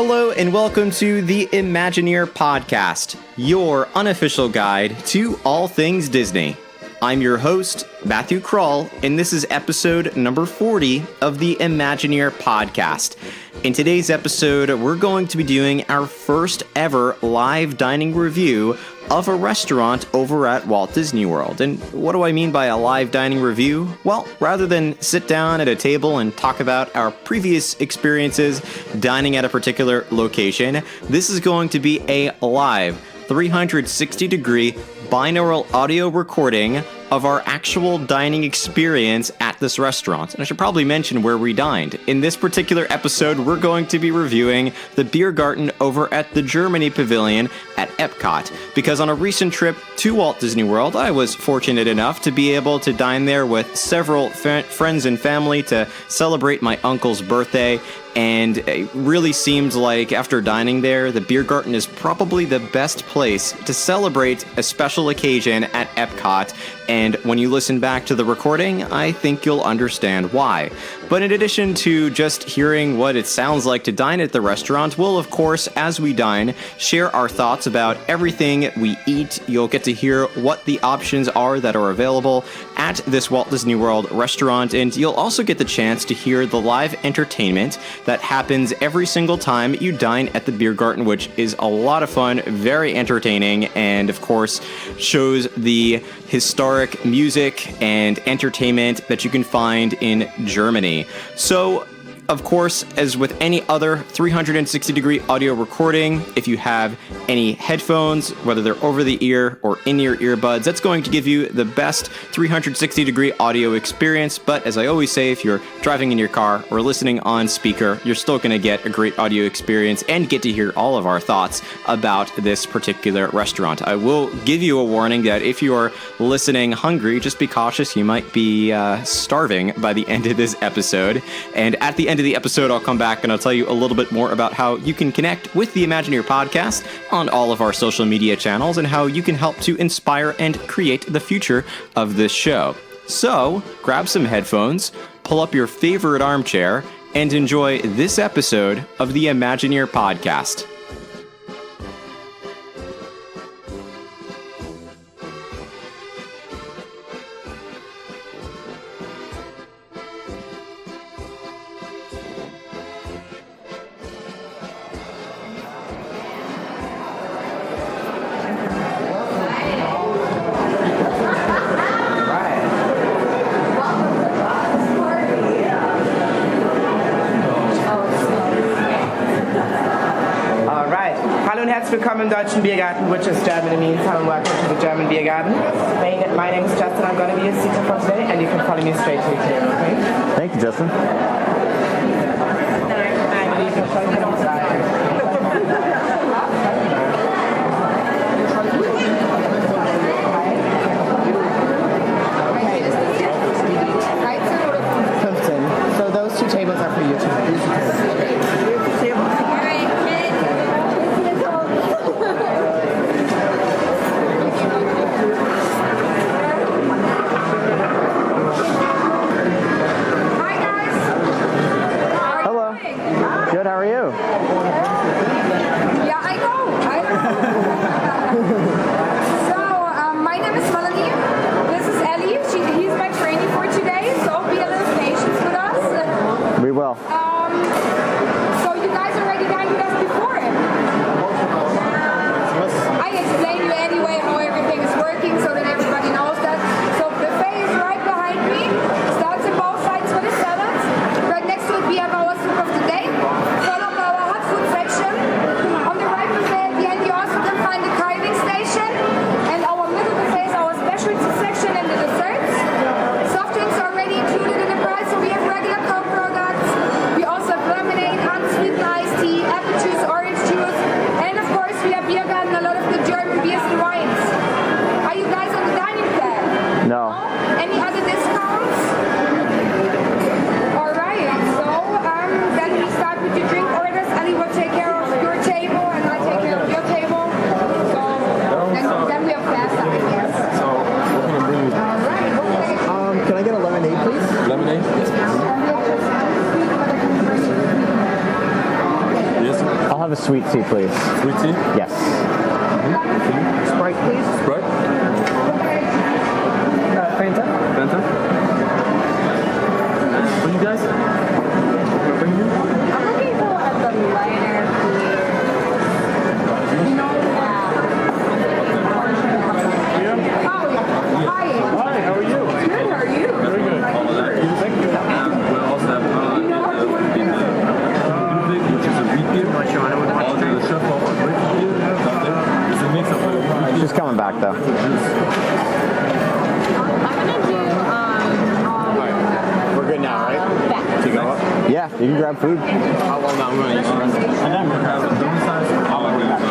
Hello and welcome to the Imagineer Podcast, your unofficial guide to all things Disney. I'm your host, Matthew Kroll, and this is episode number 40 of the Imagineer Podcast. In today's episode, we're going to be doing our first ever live dining review of a restaurant over at Walt Disney World. And what do I mean by a live dining review? Well, rather than sit down at a table and talk about our previous experiences dining at a particular location, this is going to be a live 360-degree binaural audio recording of our actual dining experience at this restaurant. And I should probably mention where we dined. In this particular episode, we're going to be reviewing the Biergarten over at the Germany Pavilion at Epcot, because on a recent trip to Walt Disney World, I was fortunate enough to be able to dine there with several friends and family to celebrate my uncle's birthday. And it really seemed like after dining there, the Biergarten is probably the best place to celebrate a special occasion at Epcot. And when you listen back to the recording, I think you'll understand why. But in addition to just hearing what it sounds like to dine at the restaurant, we'll, of course, as we dine, share our thoughts about everything we eat. You'll get to hear what the options are that are available at this Walt Disney World restaurant, and you'll also get the chance to hear the live entertainment that happens every single time you dine at the Biergarten, which is a lot of fun, very entertaining, and of course shows the historic music and entertainment that you can find in Germany. So, of course, as with any other 360-degree audio recording, if you have any headphones, whether they're over the ear or in-ear earbuds, that's going to give you the best 360-degree audio experience. But as I always say, if you're driving in your car or listening on speaker, you're still going to get a great audio experience and get to hear all of our thoughts about this particular restaurant. I will give you a warning that if you are listening hungry, just be cautious. You might be starving by the end of this episode. And at the end of the episode, I'll come back and I'll tell you a little bit more about how you can connect with the Imagineer Podcast on all of our social media channels and how you can help to inspire and create the future of this show. So, grab some headphones, pull up your favorite armchair, and enjoy this episode of the Imagineer Podcast. Willkommen im deutschen Biergarten, which is German. It means hello and welcome to the German Biergarten. My name is Justin. I'm going to be your speaker for today, and you can follow me straight to the table, okay? Thank you, Justin. And you can follow me outside. So those two tables are for you too. sweet tea, please. Sweet tea? Yes. Sprite, please. Sprite? Fanta. Fanta? What you guys? Bring you? I'm looking for one of the lighter beers. Hi. Hi, how are you? Good, how are you? Very good. Thank you. We'll also have which is a wheat beer. The chef of wheat beer. It's a mix of She's coming back, though. I'm gonna do We're good now, right? back. To go up? Yeah, you can grab food. How long now? I'm going to use the rest of it. And then we'll have a donut size. I like that.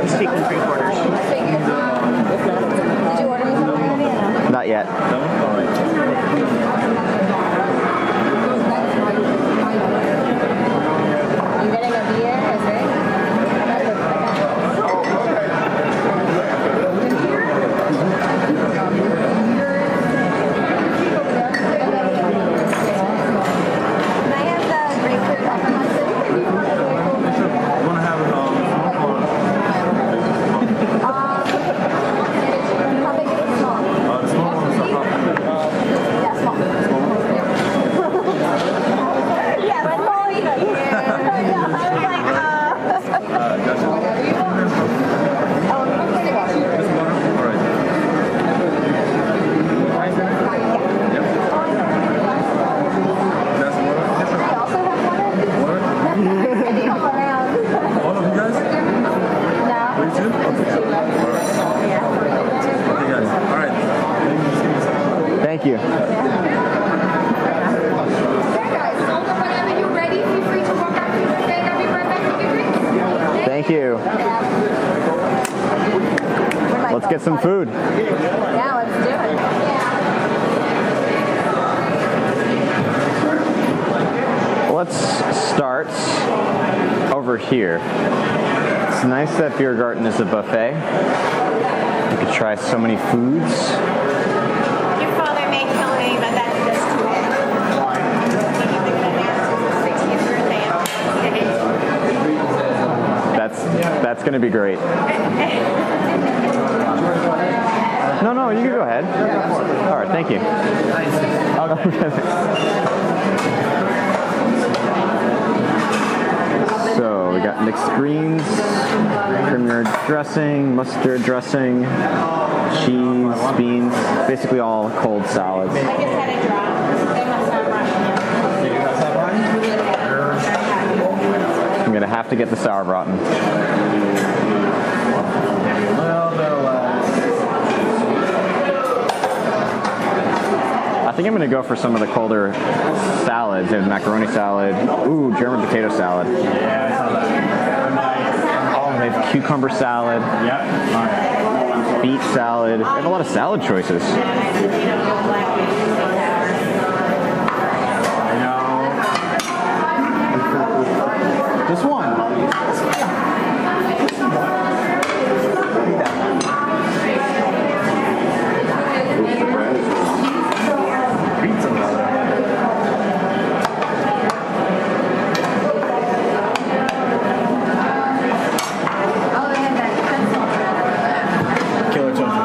It's taking 3/4. Did you order me something? Not yet. That one? All right. I'm getting a beer, is it? Can I have the grapefruit peppermint? You want to have it small or? How big is it? Small? The small one is about Yeah, small. Yeah, but small even. Yeah, I was like, gotcha. This water? All right. Yep. That's water? I also have water. Water? Come around. All of you guys? No. You too? Okay, guys. All right. Thank you. There, guys. Whenever you're ready, feel free to walk out to the stand. I'll be right back with your drinks. Thank you. Let's get some food. Yeah, let's do it. Let's start over here. It's nice that Biergarten is a buffet. You could try so many foods. Your father may kill me, but that's just too bad. That's going to be great. No, you can go ahead. All right, thank you. So we got mixed greens, premier dressing, mustard dressing, cheese, beans, basically all cold salads. I just had a drop. They must have I'm gonna have to get the sauerbraten. I think I'm gonna go for some of the colder salads. They have macaroni salad. Ooh, German potato salad. Oh, they have cucumber salad. Beet salad. They have a lot of salad choices. Just one. Killer tofu.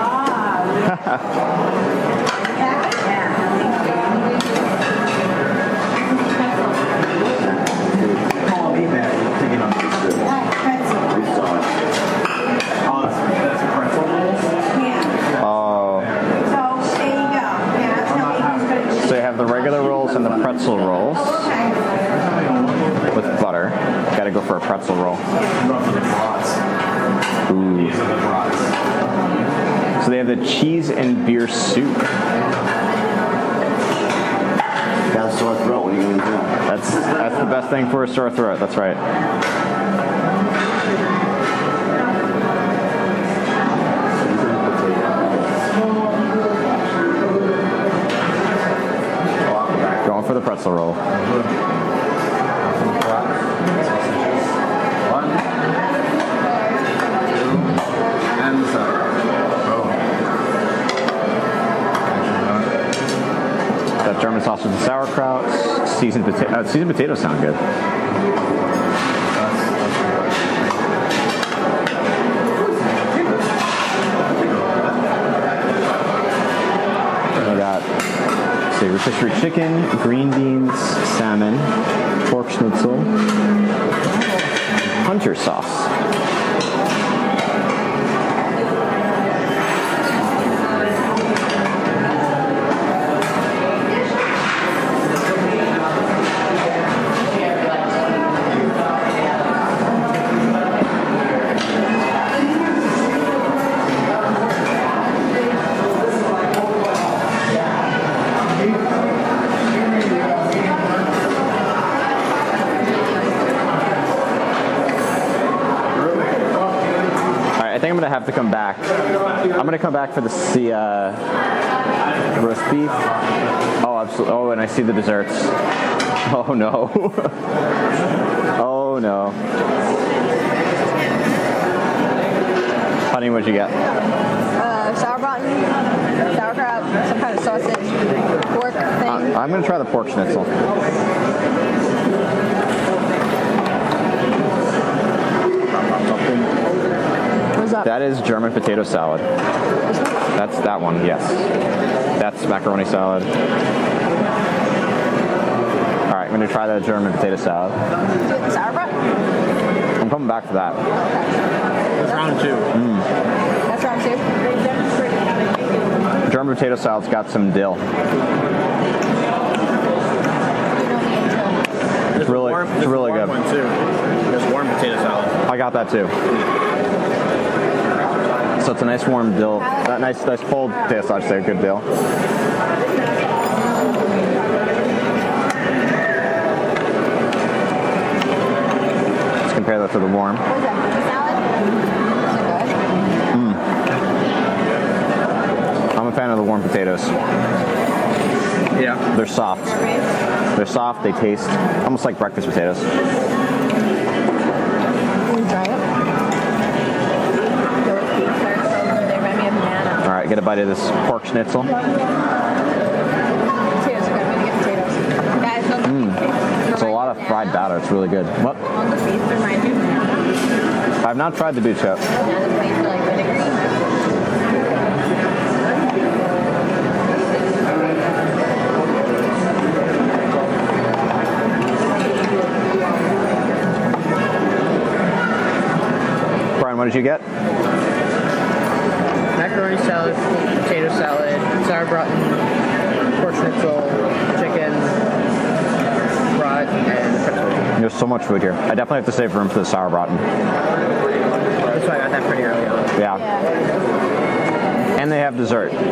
So you have the regular rolls and the pretzel rolls with butter. Gotta go for a pretzel roll. Ooh. So they have the cheese and beer soup. Got a sore throat, what are you going to do? That's the best thing for a sore throat. That's right. Going for the pretzel roll. And the side. That German sausage and sauerkraut. Seasoned potatoes sound good. We got rotisserie chicken, green beans, salmon, pork schnitzel, hunter sauce. I think I'm gonna have to come back. I'm gonna come back for the roast beef. Oh, absolutely. Oh, and I see the desserts. Oh no. Oh no. Honey, what'd you get? Sauerbraten, sauerkraut, some kind of sausage, pork thing. I'm gonna try the pork schnitzel. That is German potato salad. That's that one, yes. That's macaroni salad. All right, I'm going to try the German potato salad. Sauerkraut? I'm coming back for that. That's round 2. That's round 2. German potato salad's got some dill. It's really good. One too. There's warm potato salad. I got that too. So it's a nice warm dill. That nice cold potato salad, I'd say a good dill. Let's compare that to the warm. What is that? Salad? I'm a fan of the warm potatoes. Yeah. They're soft. They're soft, they taste almost like breakfast potatoes. Can we try it? They remind me of banana. All right, get a bite of this pork schnitzel. Potatoes are good. I'm going to get potatoes. Guys, don't It's a lot of fried batter. It's really good. What? On the beef reminds me of banana. I've not tried the beef yet. Banana tastes like vinegary. What did you get? Macaroni salad, potato salad, sauerbraten, pork schnitzel, chicken, brat, and pretzel. There's so much food here. I definitely have to save room for the sauerbraten. That's why I got that pretty early on. Yeah. And they have dessert. I'm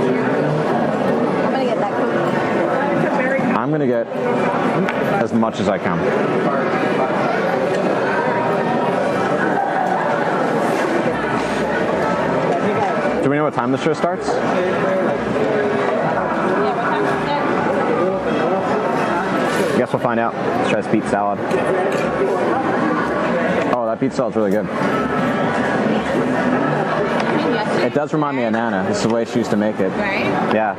going to get that cookie. I'm going to get as much as I can. Do we know what time the show starts? Guess we'll find out. Let's try this beet salad. Oh, that beet salad's really good. It does remind me of Nana. This is the way she used to make it. Right? Yeah.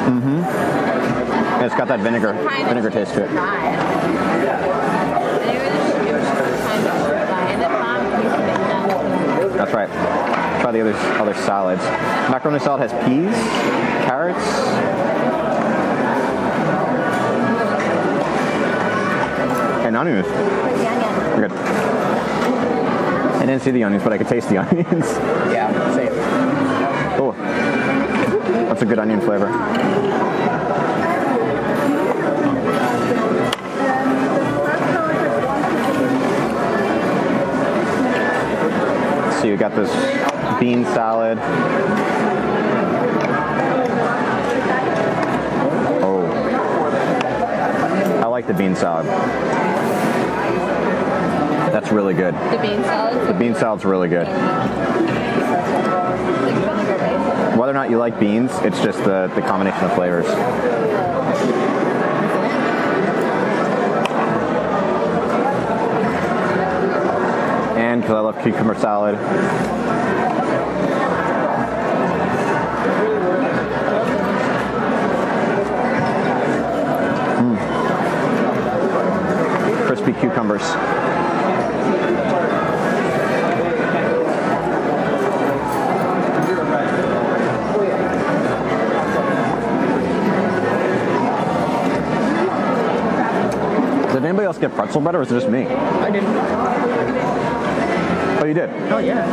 Mm-hmm. And it's got that vinegar taste to it. That's right. Try the other salads. Macaroni salad has peas, carrots, and onions. Good. I didn't see the onions, but I could taste the onions. Yeah, same. Oh, that's a good onion flavor. So you got this bean salad. Oh, I like the bean salad. That's really good. The bean salad? The bean salad's really good. Whether or not you like beans, it's just the combination of flavors. And because I love cucumber salad. cucumbers. Did anybody else get pretzel bread, or was it just me? I didn't. Oh, you did? Oh, yeah.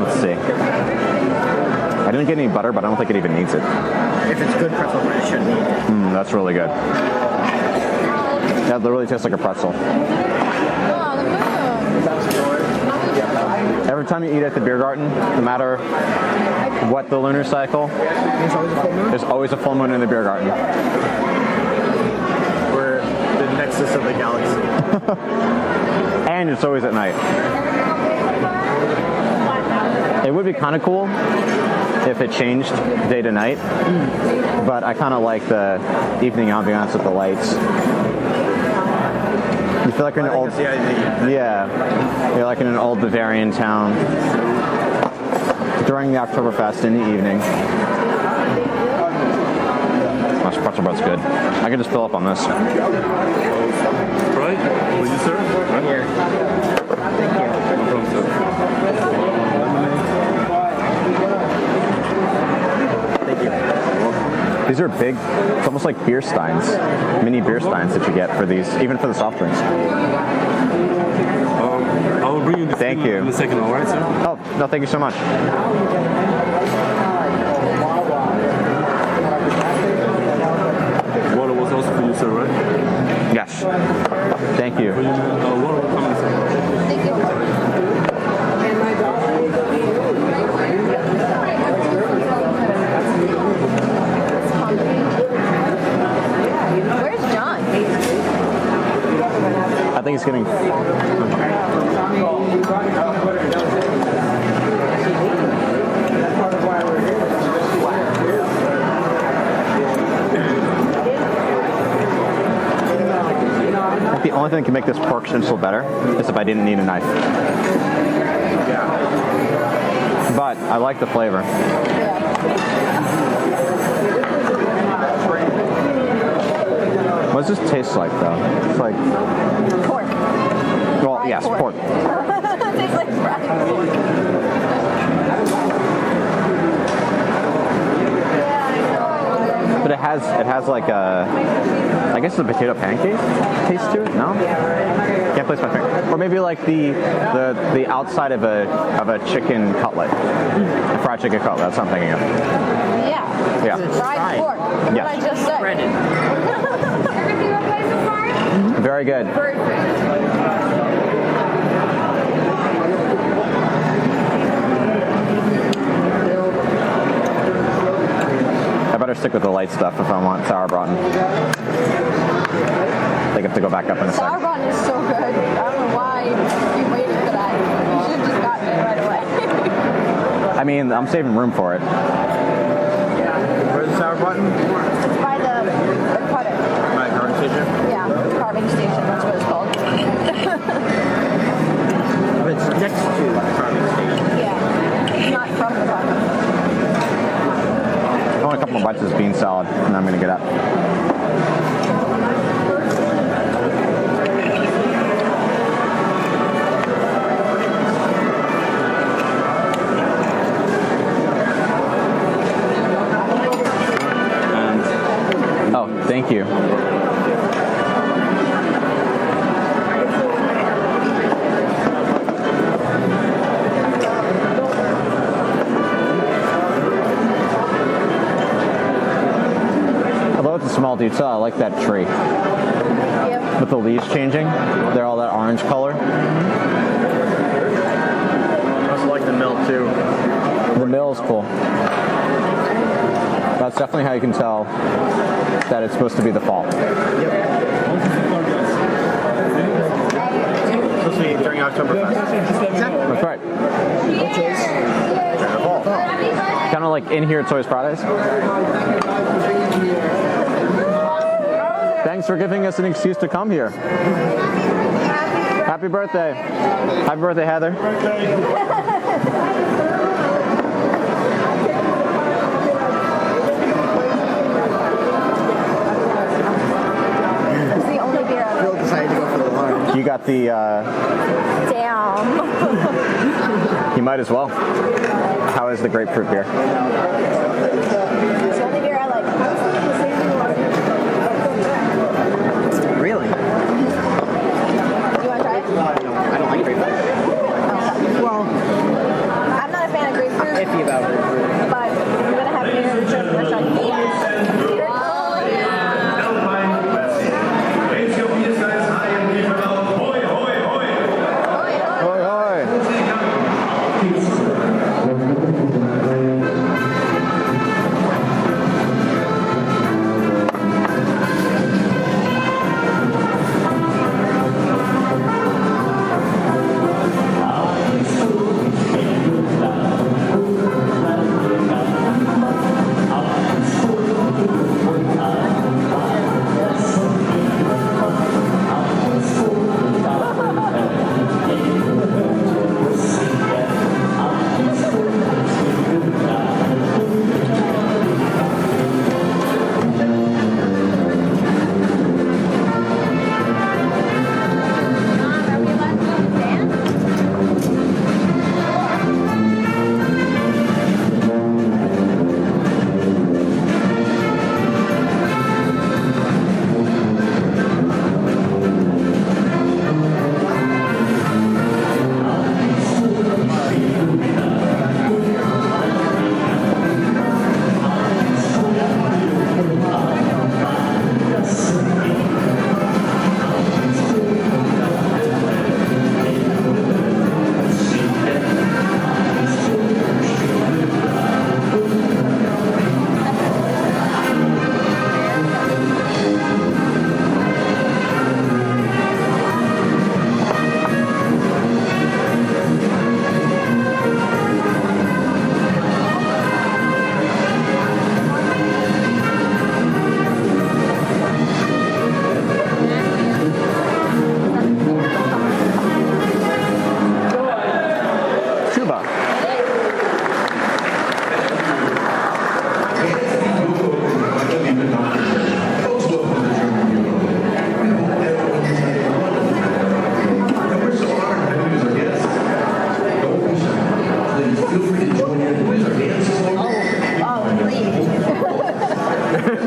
Let's see. I didn't get any butter, but I don't think it even needs it. If it's good pretzel bread, it shouldn't need it. That's really good. That really tastes like a pretzel. Oh, the moon. Every time you eat at the Biergarten, no matter what the lunar cycle, There's always a full moon. there's always a full moon in the Biergarten. We're the nexus of the galaxy. And it's always at night. It would be kind of cool if it changed day to night, but I kind of like the evening ambiance with the lights. You feel like you're in an old, yeah, you're like in an old Bavarian town during the Oktoberfest in the evening. This pretzel bread's good. I can just fill up on this. Right? Will you, sir? Right here. Thank you. No problem, sir. Thank you. These are big, it's almost like beer steins, mini beer steins that you get for these, even for the soft drinks. I will bring you the Thank food you. in a second, all right, sir? Oh, no, thank you so much. Water was also for you, sir, right? Yes. Thank you. Water will come in a second. Thank you. Where's John? I think it's getting... The only thing that can make this pork schnitzel better is if I didn't need a knife. But I like the flavor. What does this taste like, though? It's like... Pork. Well, Fried yes, pork. pork. Tastes like fried pork. Yeah, I know. But it has like a... I guess it's a potato pancake taste to it. No, can't place my finger. Or maybe like the outside of a chicken cutlet, a fried chicken cutlet. That's what I'm thinking of. Yeah. Yeah. Fried pork. What Yes. I just said. Everything okay so far? Very good. I better stick with the light stuff if I want sauerbraten. I think I have to go back up in a second. Sauerbraten is so good. I don't know why you waited for that. You should have just gotten it right away. I mean, I'm saving room for it. Where's the sour button? It's by the cutter. My carving station. Yeah, carving station. That's what it's called. It's next to the carving station. Yeah. It's not from the bottom. I want a couple more bites of this bean salad, and I'm going to get up. Oh, thank you. Although it's a small detail, I like that tree. Yep. With the leaves changing, they're all that orange color. I also like the mill, too. The mill is cool. That's definitely how you can tell that it's supposed to be the fall. Supposed to be during Oktoberfest. That's right. Which is Kind of like in here at Toys Fridays. Thanks for giving us an excuse to come here. Happy birthday. Happy birthday, Heather. up the... Damn. You might as well. How is the grapefruit beer? It's the only beer I like. Really? Do you want to try it? No, I don't like grapefruit. Well, I'm not a fan of grapefruit. Iffy about grapefruit. But I'm going to have beer with your restaurant. Hoi, hoi.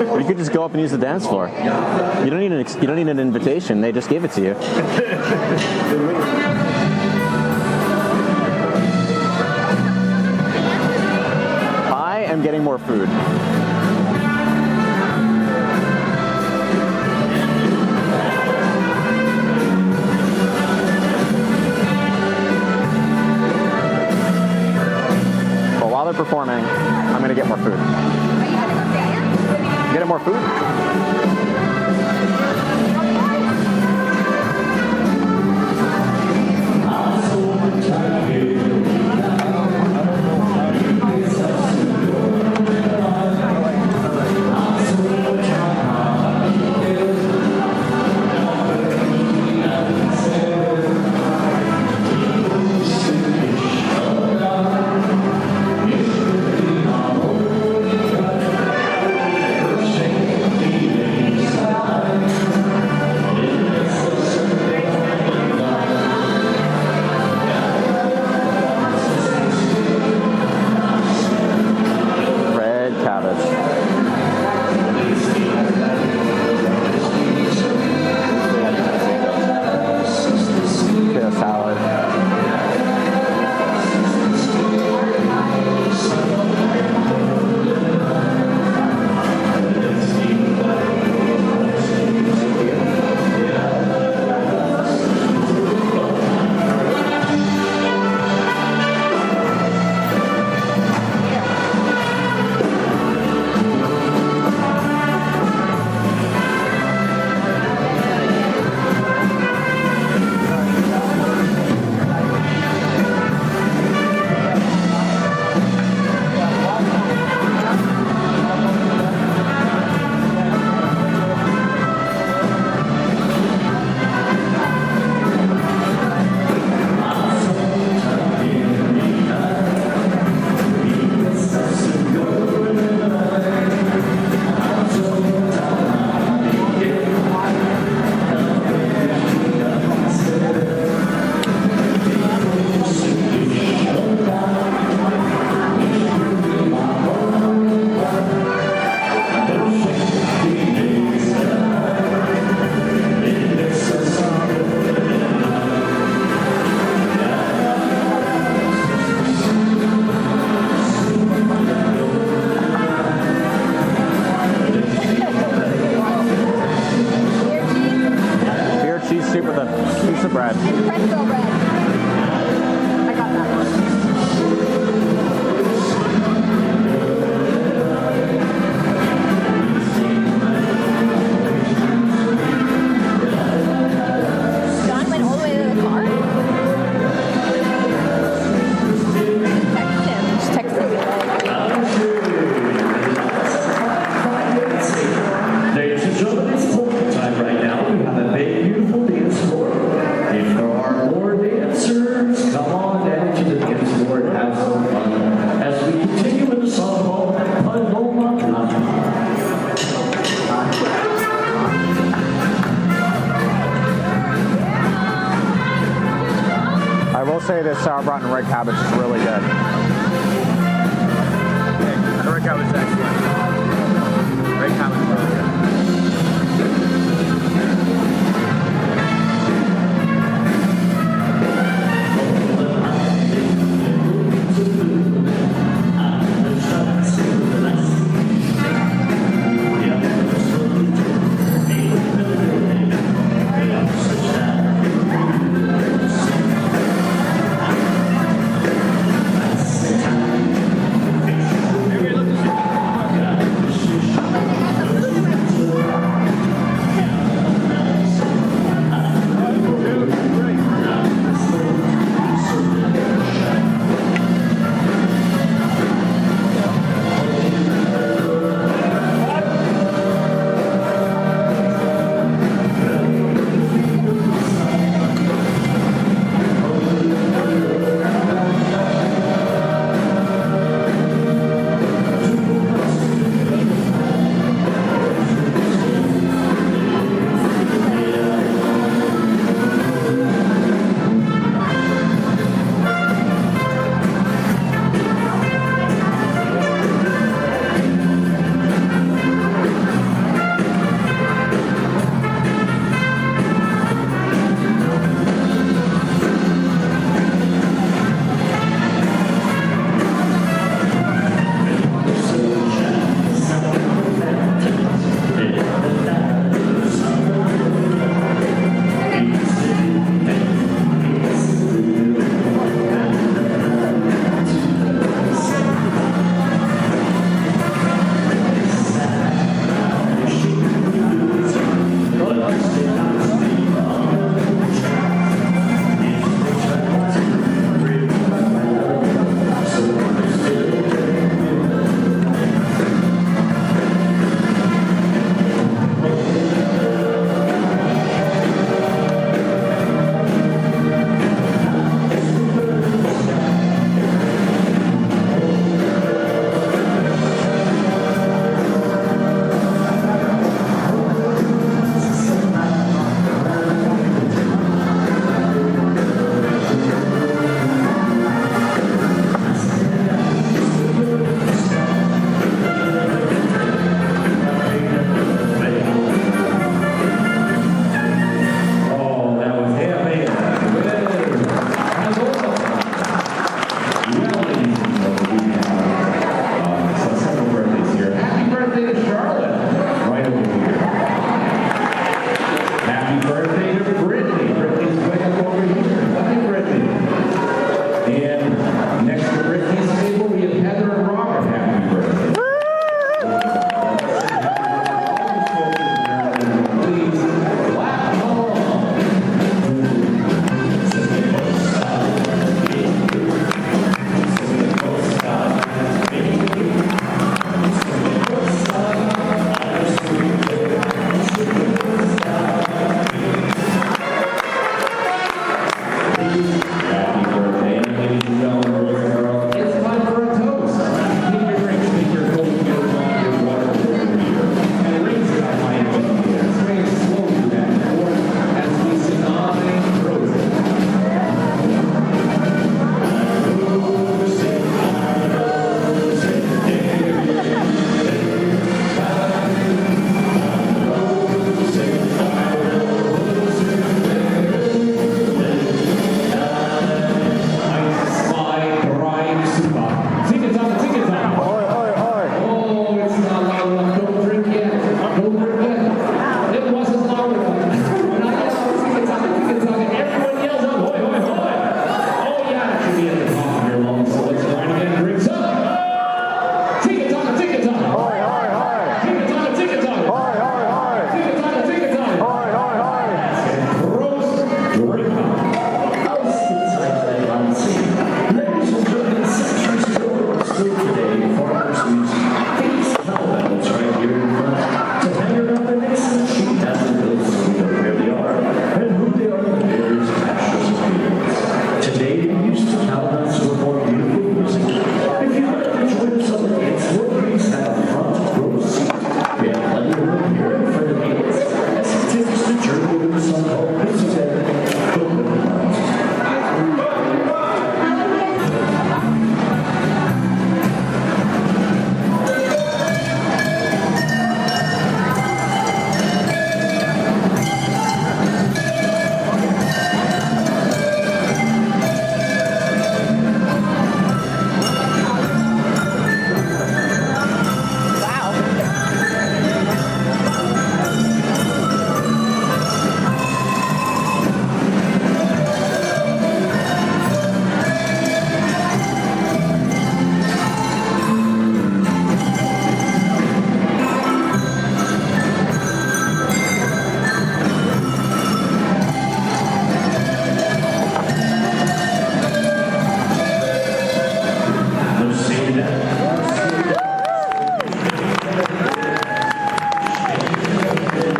Or you could just go up and use the dance floor. You don't need an invitation. They just gave it to you. I am getting more food. But while they're performing, I'm going to get more food. Get more food? this sauerbraten and red cabbage is really good. The red cabbage is excellent. Red cabbage is really good.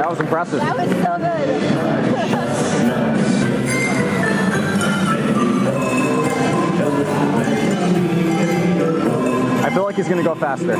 That was impressive. That was so good. I feel like he's going to go faster.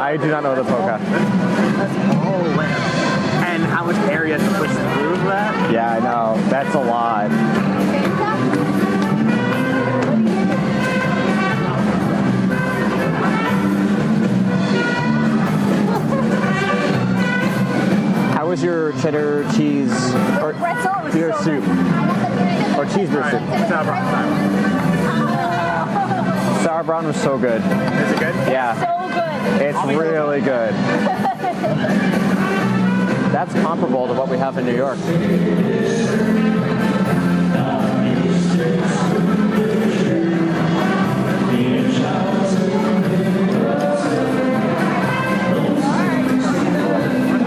I do not know the polka. Oh, man. And how much area to push through that? Yeah, I know. That's a lot. How was your cheddar cheese or Pretzel was your so soup or cheeseburger soup? Sour brown time. Sour brown was so good. Is it good? Yeah, So good. it's really good. That's comparable to what we have in New York.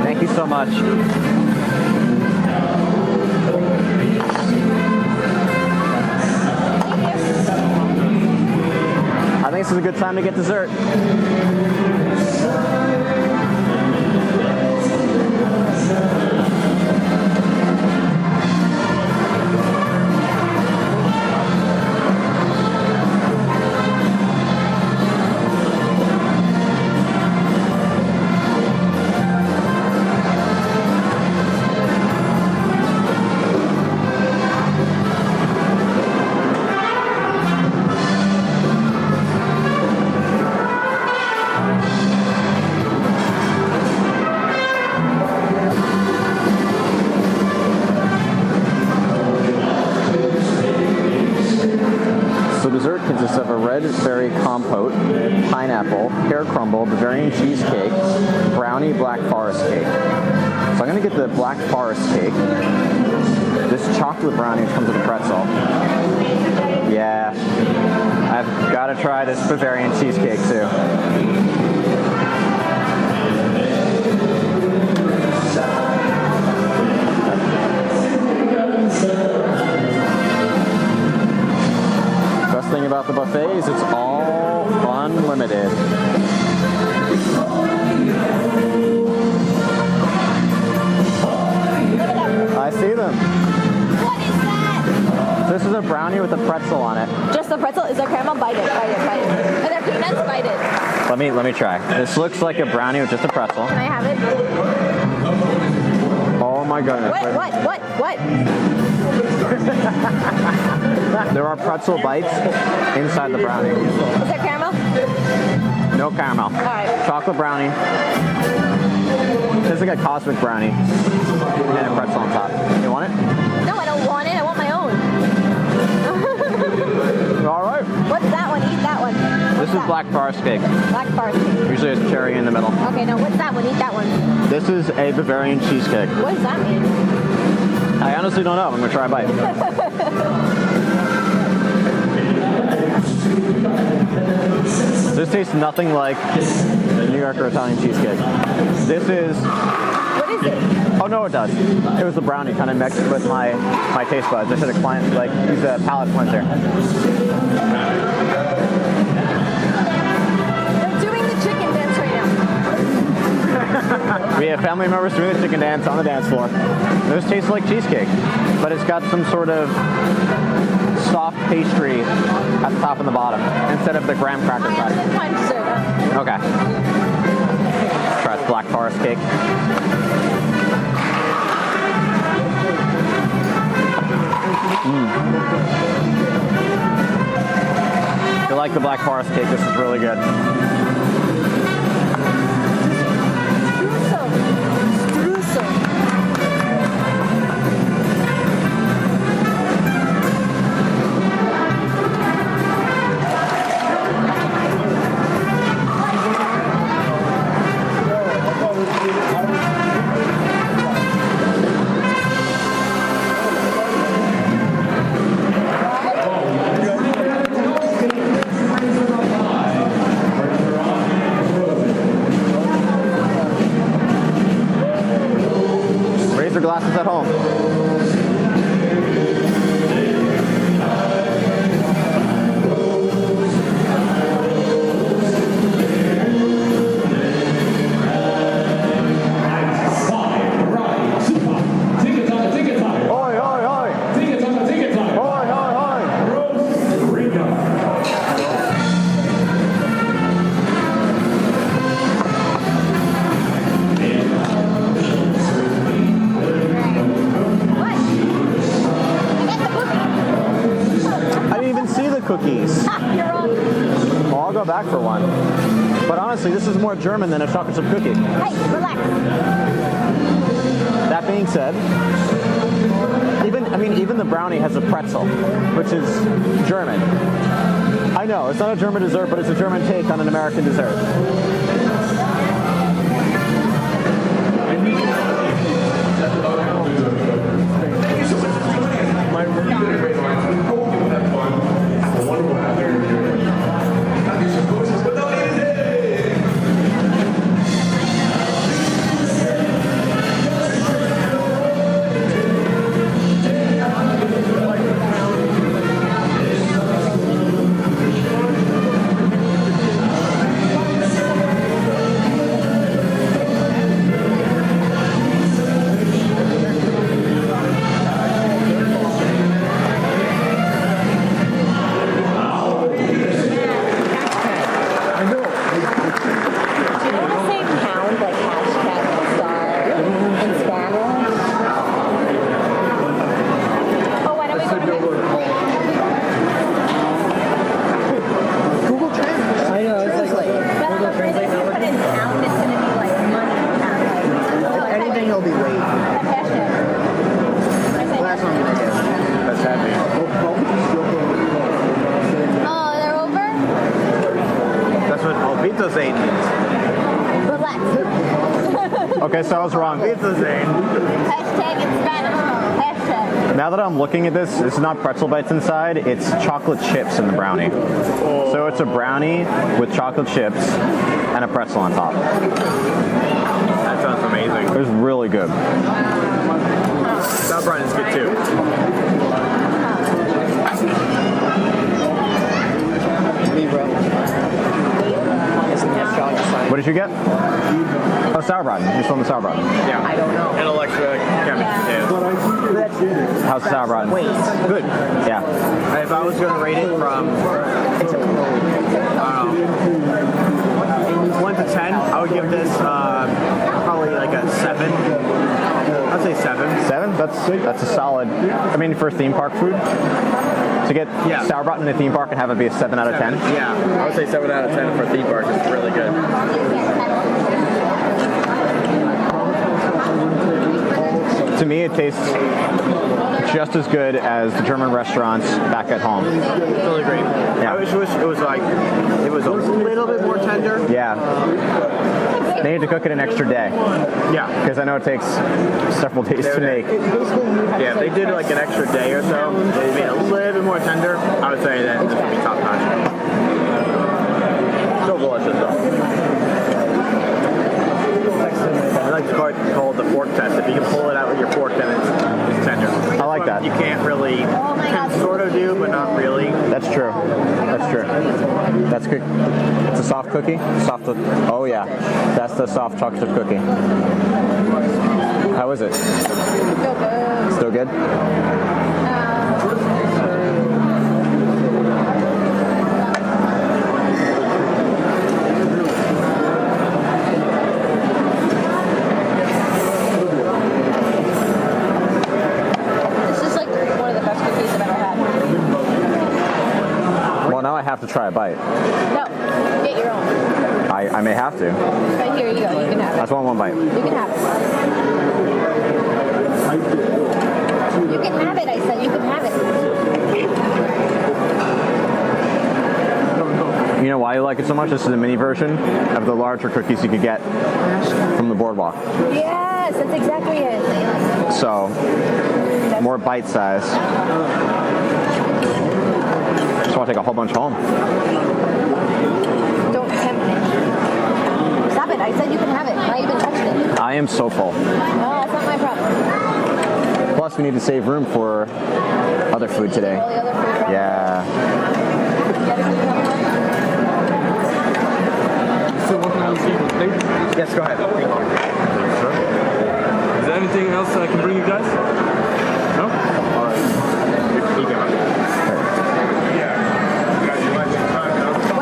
Thank you so much. I think this is a good time to get dessert. So dessert consists of a red berry compote, pineapple, pear crumble, Bavarian cheesecake, brownie, black forest cake. So I'm going to get the black forest cake. This chocolate brownie which comes with a pretzel. Yeah, I've got to try this Bavarian cheesecake too. Best thing about the buffet is it's all unlimited. I see them. What is that? This is a brownie with a pretzel on it. Just the pretzel? Is there caramel? Bite it, bite it, bite it. Are there peanuts? Bite it. Let me try. This looks like a brownie with just a pretzel. Can I have it? Oh my goodness. What? There are pretzel bites inside the brownie. Is there caramel? No caramel. All right. Chocolate brownie. It's like a cosmic brownie. And a pretzel on top. You want it? No, I don't want it. I want my own. All right. What's that one? Eat that one. This is black forest cake. Black forest cake. Usually it's cherry in the middle. Okay, no, what's that one? Eat that one. This is a Bavarian cheesecake. What does that mean? I honestly don't know. I'm going to try a bite. This tastes nothing like New York or Italian cheesecake. This is... What is it? Oh, no, it does. It was the brownie kind of mixed with my taste buds. I should have used a palate cleanser. They're doing the chicken dance right now. We have family members doing the chicken dance on the dance floor. This tastes like cheesecake, but it's got some sort of soft pastry at the top and the bottom instead of the graham cracker side. It's fine dessert. Okay. Try this black forest cake. If you like the black forest cake, this is really good. Streusel. Raise your glasses at home. Oi, oi, oi. Oi, oi, oi. back for one. But honestly, this is more German than a chocolate chip cookie. Hey, relax. That being said, even the brownie has a pretzel, which is German. I know, it's not a German dessert, but it's a German take on an American dessert. Okay, so I was wrong. Hashtag in Spanish. Hashtag. Now that I'm looking at this is not pretzel bites inside, it's chocolate chips in the brownie. So it's a brownie with chocolate chips and a pretzel on top. That sounds amazing. It was really good. That brownie is good too. What did you get? Oh, sauerbraten. You just want the sauerbraten. Yeah. I don't know. And electric potatoes. How's the sauerbraten? Good. Yeah. If I was going to rate it from 1 to 10, I would give this probably like a 7. I'd say 7. 7? That's a solid. I mean, for theme park food, to get sauerbraten in a theme park and have it be a 7 out of 10. Yeah, I would say 7 out of 10 for a theme park. It's really good. To me, it tastes just as good as the German restaurants back at home. It's really great. Yeah. I wish it was a little bit more tender. Yeah. They need to cook it an extra day. Yeah. Because I know it takes several days to make. Yeah, if they did like an extra day or so, they made it a little bit more tender, I would say that this would be top notch. So delicious though. I like to call it the fork test. If you can pull it out with your fork, then it's tender. I like that. You can't really, can sort of do, but not really. That's true. That's true. That's good. It's a soft cookie? Oh yeah. That's the soft chocolate cookie. How is it? Still good. Still good? I have to try a bite. No, get your own. I may have to. Right here you go. You can have it. I just want one bite. You can have it. You can have it. I said you can have it. You know why you like it so much? This is a mini version of the larger cookies you could get from the boardwalk. Yes, that's exactly it. So, more bite size. I want to take a whole bunch home. Don't tempt me. Stop it. I said you can have it. I even touched it. I am so full. No, that's not my problem. Plus, we need to save room for other food today. All the other food. Yeah. Yes, go ahead. Thank you. Is there anything else I can bring you guys? No? All right.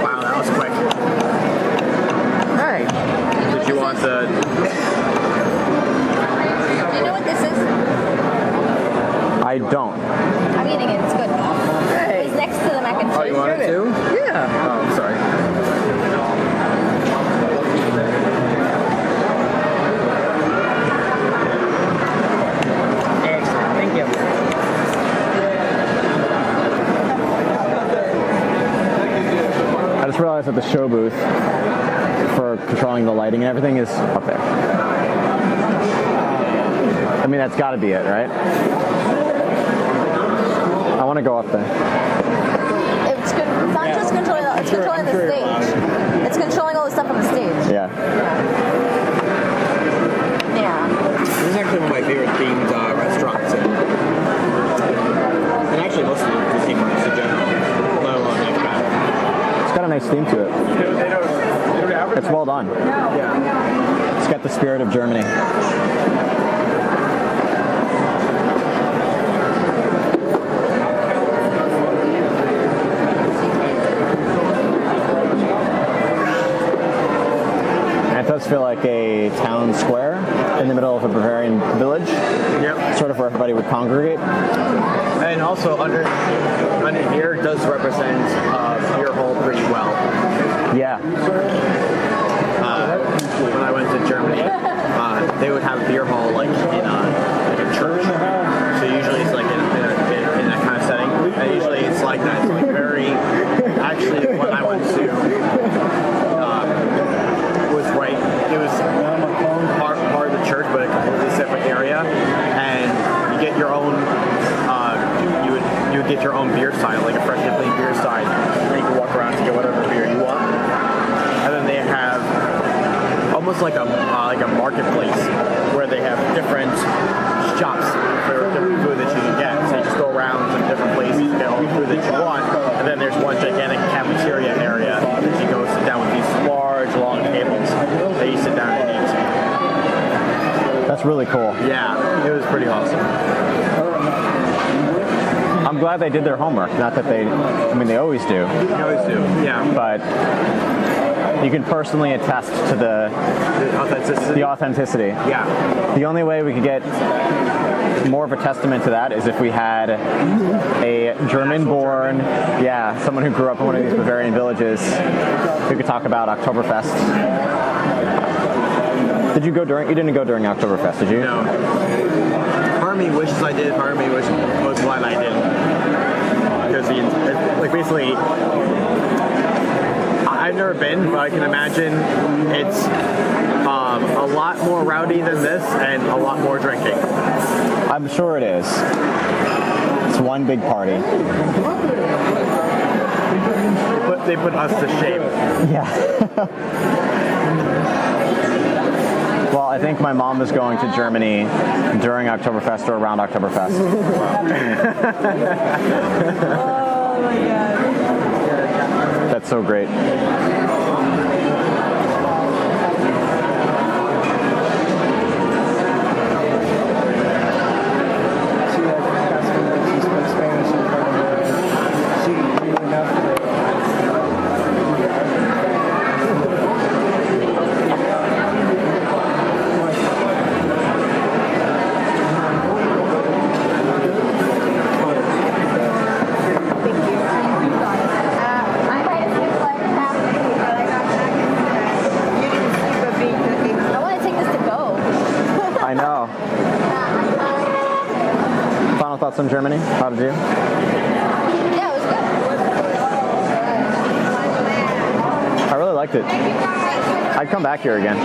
Wow, that was quick. Hey. Did you want the... Do you know what this is? I don't. I'm eating it. It's good. Hey. It's next to the mac and cheese. Oh, you want it too? Yeah. Oh, I'm sorry. realize that the show booth for controlling the lighting and everything is up there. I mean, that's got to be it, right? I want to go up there. It's not just controlling that, it's controlling the stage. It's controlling all the stuff on the stage. Yeah. Yeah. This is actually one of my favorite themed restaurants. And actually most of the theme parks in general. Let alone Epcot. It's got a nice theme to it. It's well done. Yeah. It's got the spirit of Germany. And it does feel like a town square in the middle of a Bavarian village. Yep. Sort of where everybody would congregate. And also under here does represent beer hall pretty well. Yeah. When I went to Germany, they would have a beer hall like in a church. So usually it's like in that kind of setting. And usually it's like that. It's like very. Actually, when I went to was right. It was part of the church, but a completely separate area. And you get your own. You would get your own beer side, like a freshly clean beer side, and you can walk around to get whatever beer you want. And then they have almost like a marketplace where they have different shops for different food that you can get. So you just go around to different places to get all the food that you want. And then there's one gigantic cafeteria area that you go sit down with these large, long tables that you sit down and eat. That's really cool. Yeah, it was pretty awesome. I'm glad they did their homework. Not that they always do. They always do, yeah. But you can personally attest to the authenticity. Yeah. The only way we could get more of a testament to that is if we had a German-born, someone who grew up in one of these Bavarian villages who could talk about Oktoberfest. Did you go during? You didn't go during Oktoberfest, did you? No. Part of me wishes I did. Part of me was glad I didn't. Because basically, I've never been, but I can imagine it's a lot more rowdy than this and a lot more drinking. I'm sure it is. It's one big party. They put us to shame. Yeah. Well, I think my mom is going to Germany during Oktoberfest or around Oktoberfest. Oh my god. That's so great. Thoughts on Germany? How did you? Yeah, it was good. I really liked it. I'd come back here again.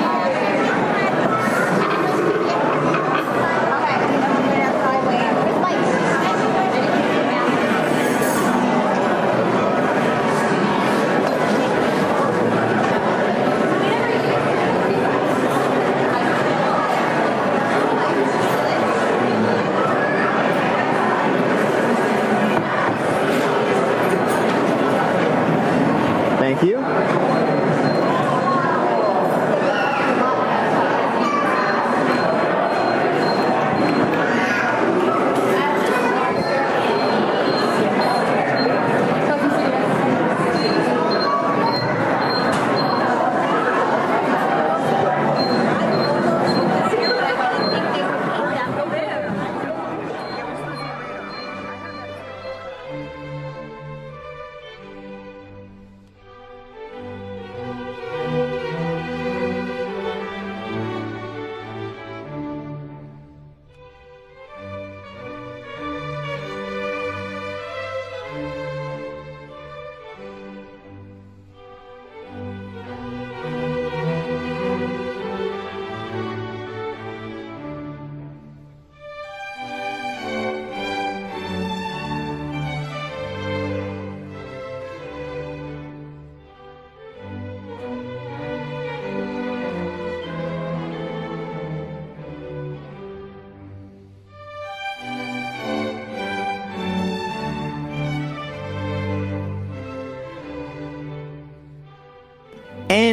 Thank you.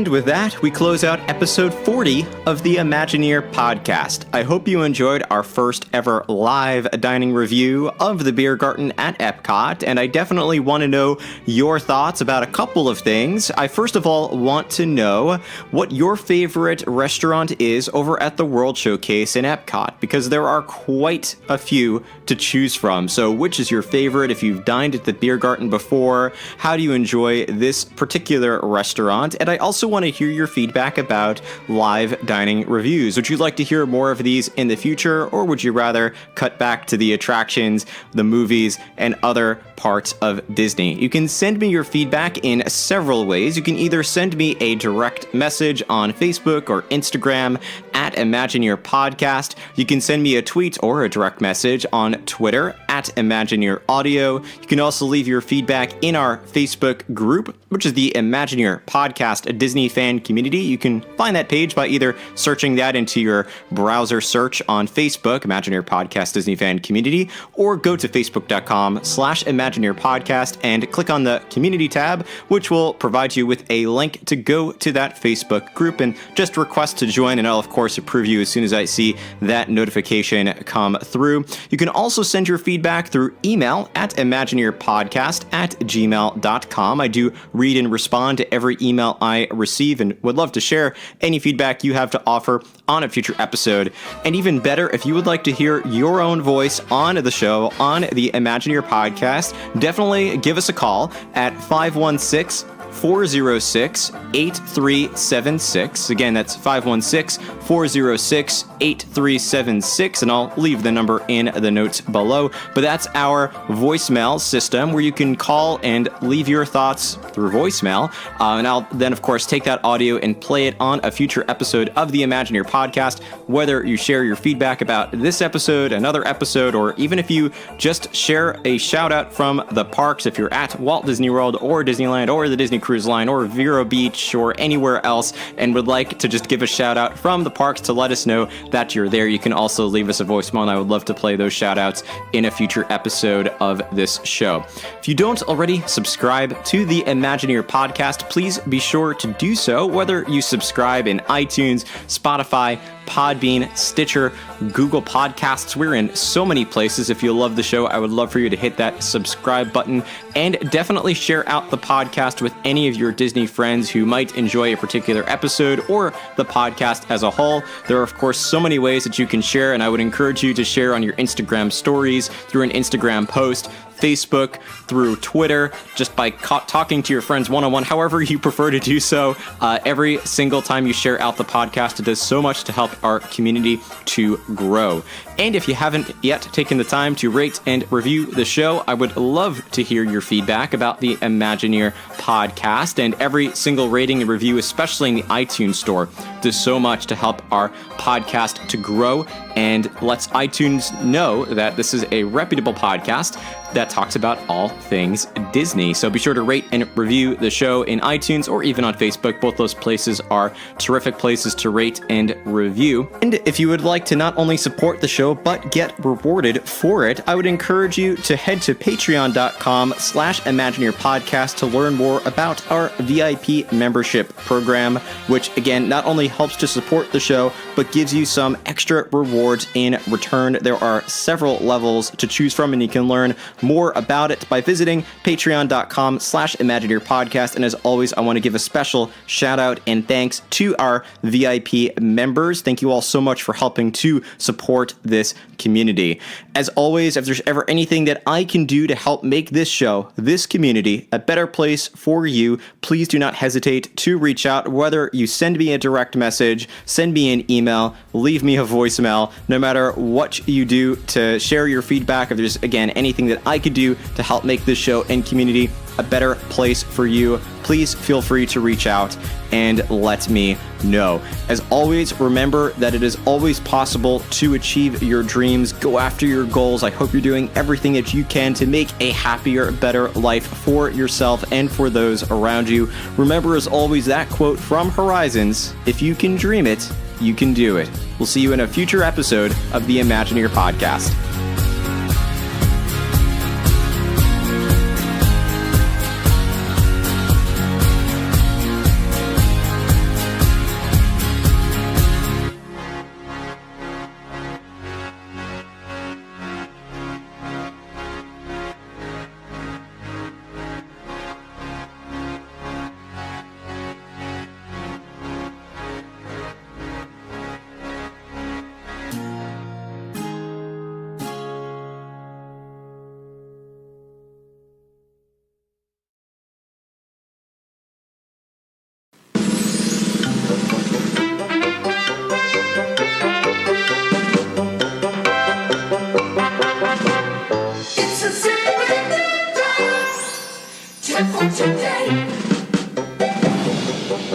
And with that, we close out episode 40 of the Imagineer podcast. I hope you enjoyed our first ever live dining review of the Biergarten at Epcot, and I definitely want to know your thoughts about a couple of things. I first of all want to know what your favorite restaurant is over at the World Showcase in Epcot, because there are quite a few to choose from. So which is your favorite? If you've dined at the Biergarten before, how do you enjoy this particular restaurant? And I also want to hear your feedback about live dining reviews. Would you like to hear more of these in the future, or would you rather cut back to the attractions, the movies, and other parts of Disney? You can send me your feedback in several ways. You can either send me a direct message on Facebook or Instagram at Imagineer Podcast. You can send me a tweet or a direct message on Twitter at Imagineer Audio. You can also leave your feedback in our Facebook group, which is the Imagineer Podcast Disney fan community. You can find that page by either searching that into your browser search on Facebook, Imagineer Podcast Disney fan community, or go to facebook.com/Imagineer Podcast and click on the community tab, which will provide you with a link to go to that Facebook group and just request to join, and I'll of course approve you as soon as I see that notification come through. You can also send your feedback through email at imagineerpodcast@gmail.com. I do read and respond to every email I receive and would love to share any feedback you have to offer on a future episode. And even better, if you would like to hear your own voice on the show, on the Imagineer Podcast, definitely give us a call at 516-406-8376. Again, that's 516-406-8376, and I'll leave the number in the notes below. But that's our voicemail system where you can call and leave your thoughts through voicemail. And I'll then, of course, take that audio and play it on a future episode of the Imagineer Podcast, whether you share your feedback about this episode, another episode, or even if you just share a shout out from the parks, if you're at Walt Disney World or Disneyland or the Disney Cruise Line or Vero Beach or anywhere else and would like to just give a shout out from the parks to let us know that you're there, you can also leave us a voicemail, and I would love to play those shout outs in a future episode of this show. If you don't already subscribe to the Imagineer Podcast, please be sure to do so, whether you subscribe in iTunes, Spotify, Podbean, Stitcher, Google Podcasts. We're in so many places. If you love the show, I would love for you to hit that subscribe button and definitely share out the podcast with any of your Disney friends who might enjoy a particular episode or the podcast as a whole. There are, of course, so many ways that you can share, and I would encourage you to share on your Instagram stories, through an Instagram post, Facebook, through Twitter, just by talking to your friends one-on-one, however you prefer to do so. Every single time you share out the podcast, it does so much to help our community to grow. And if you haven't yet taken the time to rate and review the show, I would love to hear your feedback about the Imagineer Podcast. And every single rating and review, especially in the iTunes store, does so much to help our podcast to grow and lets iTunes know that this is a reputable podcast that talks about all things Disney. So be sure to rate and review the show in iTunes or even on Facebook. Both those places are terrific places to rate and review. And if you would like to not only support the show, but get rewarded for it, I would encourage you to head to patreon.com/Imagineer Podcast to learn more about our VIP membership program, which again, not only helps to support the show, but gives you some extra rewards in return. There are several levels to choose from, and you can learn more about it by visiting patreon.com/Imagineer Podcast. And as always, I want to give a special shout out and thanks to our VIP members. Thank you all so much for helping to support this community. As always, if there's ever anything that I can do to help make this show, this community, a better place for you, please do not hesitate to reach out, whether you send me a direct message, send me an email, leave me a voicemail. No matter what you do to share your feedback, if there's, again, anything that I could do to help make this show and community a better place for you, please feel free to reach out and let me know. As always, remember that it is always possible to achieve your dreams. Go after your goals. I hope you're doing everything that you can to make a happier, better life for yourself and for those around you. Remember, as always, that quote from Horizons: if you can dream it, you can do it. We'll see you in a future episode of the Imagineer Podcast.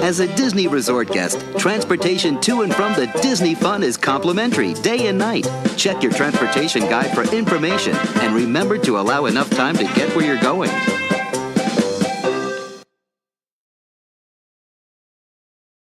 As a Disney Resort guest, transportation to and from the Disney fun is complimentary day and night. Check your transportation guide for information and remember to allow enough time to get where you're going.